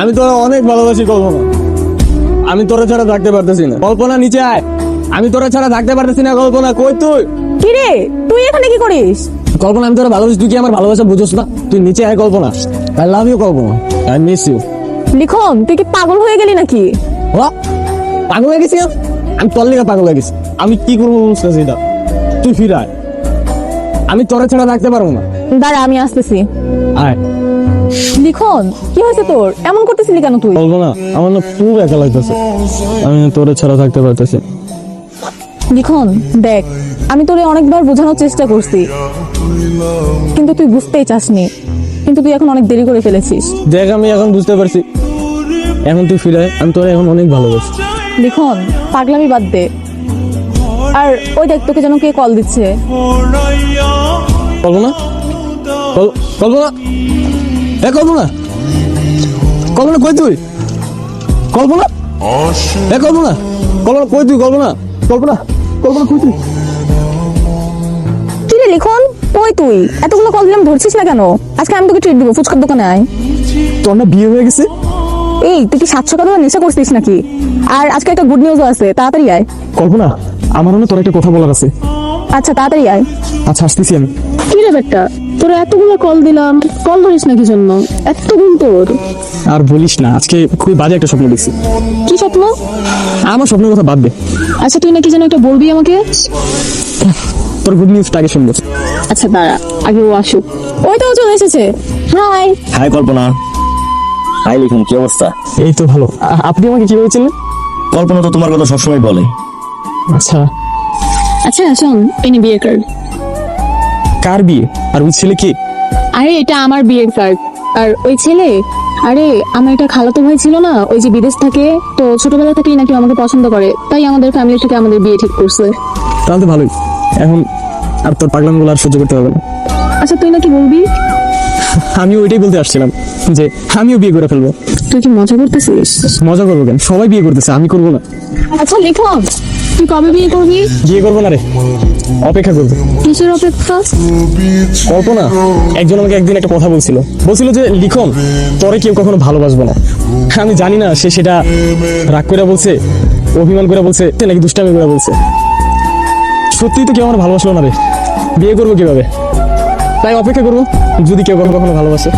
আমি তোরা অনেক ভালোবাসি কল্পনা, আমি তোরা ছাড়া থাকতে পারতেছি না। কল্পনা নিচে আয়, আমি তোরা ছাড়া থাকতে পারতেছি না। কল্পনা কই তুই? কি রে, তুই এখানে কি করিস? কল্পনা আমি তোরা ভালোবাসি, তুই কি আমার ভালোবাসা বুঝোস না? তুই নিচে আয় Kalpana. I love you Kalpana, I miss you. Likhon, তুই কি পাগল হয়ে গেলি নাকি? পাগল হয়ে গেছি? আমি তোর লেগে পাগল হয়ে গেছি। আমি কি করবো বুঝতেছি না। তুই ফিরায়, আমি তোরা ছাড়া থাকতে পারবো না। দাঁড়া, আমি আসতেছি। আয়। লিখন, কি হয়েছে তোর? এমন করতেছিলি কেন তুই? বলবো না, আমার না খুব একা লাগতেছে, আমি তোরে ছাড়া থাকতে পারতেছি। লিখন দেখ, আমি তোরে অনেকবার বোঝানোর চেষ্টা করছি, কিন্তু তুই বুঝতেই চাসনি। কিন্তু তুই এখন অনেক দেরি করে ফেলেছিস। দেখ আমি এখন বুঝতে পারছি, এখন তুই ফিরায়, আমি তোরে এখন অনেক ভালোবাসি। লিখন, পাগলামি বাদ দে। আর ওই দেখ, তোকে যেন কে কল দিচ্ছে। কল্পনা, কল্পনা, এ কল্পনা, কল্পনা কই তুই? কল্পনা, এ কল্পনা, কল্পনা কই তুই? কল্পনা, কল্পনা, কল্পনা কই তুই? কি রে লিখন, কই তুই? এতগুলো কল দিলাম, ধরছিস না কেন? আজকে আমি তোকে ট্রিট দিব, ফুচকার দোকানে আয়। তোর না বিয়ে হয়ে গেছে? এই, তুই কি 700 টাকা নেশা করছিস নাকি? আর আজকে একটা গুড নিউজও আছে, তাড়াতাড়ি আয়। কল্পনা, আমার না তোর একটা কথা বলার আছে। আচ্ছা, তাড়াতাড়ি আয়। আচ্ছা আসতেছি আমি। কি রে বেটা, তোর এতগুলো কল দিলাম, কল ধরিস না কি জন্য? এত গুণ তোর? আর বলিস না, আজকে খুবই বাজে একটা স্বপ্ন দেখছি। কি স্বপ্ন? আমার স্বপ্নের কথা বাদ দে। আচ্ছা, তুই নাকি যেন একটা বলবি আমাকে। তোর গুড নিউজটা আগে শুনবো। আচ্ছা দাঁড়া, আগে ও আসুক। ওই তো ও চলে এসেছে। হাই। হাই কল্পনা। হাই লিখন, কি অবস্থা? এই তো ভালো। আপনি আমাকে কি বলেছিলেন? কল্পনা তো তোমার কথা সবসময় বলে। আচ্ছা, আচ্ছা শোন, এই বিয়ে কার্ড। কার বিয়ে? আর ওই ছেলে কি? আরে এটা আমার বিয়ের কার্ড। আর ওই ছেলে, আরে আমার একটা খালাতো ভাই ছিল না, ওই যে বিদেশ থাকে, তো ছোটবেলা থেকেই নাকি আমাকে পছন্দ করে, তাই আমাদের ফ্যামিলি থেকে আমাদের বিয়ে ঠিক করছে। তাহলে তো ভালোই। এখন আর তোর পাগলামগুলো আর সহ্য করতে হবে না। আচ্ছা, তুই নাকি বলবি? আমি ওইটাই বলতে আসছিলাম যে আমিও বিয়ে করে ফেলবো। তুই কি মজা করতেছিস? মজা করবো কেন? সবাই বিয়ে করতেছে, আমি করবো না? আচ্ছা লিখন, তুই কবে বিয়ে করবি? বিয়ে করবো না রে, অপেক্ষা করবো। কিসের অপেক্ষা? কল্পনা, একজন আমাকে একদিন একটা কথা বলছিল যে লিখন, তোরে কেউ কখনো ভালোবাসবো না। আমি জানি না সে সেটা রাগ করে বলছে, অভিমান করে বলছে, নাকি দুষ্টামি করে বলছে। সত্যিই তো কেউ আমার ভালোবাসলো না রে, বিয়ে করবো কিভাবে? তাই অপেক্ষা করবো, যদি কেউ কখনো ভালোবাসে।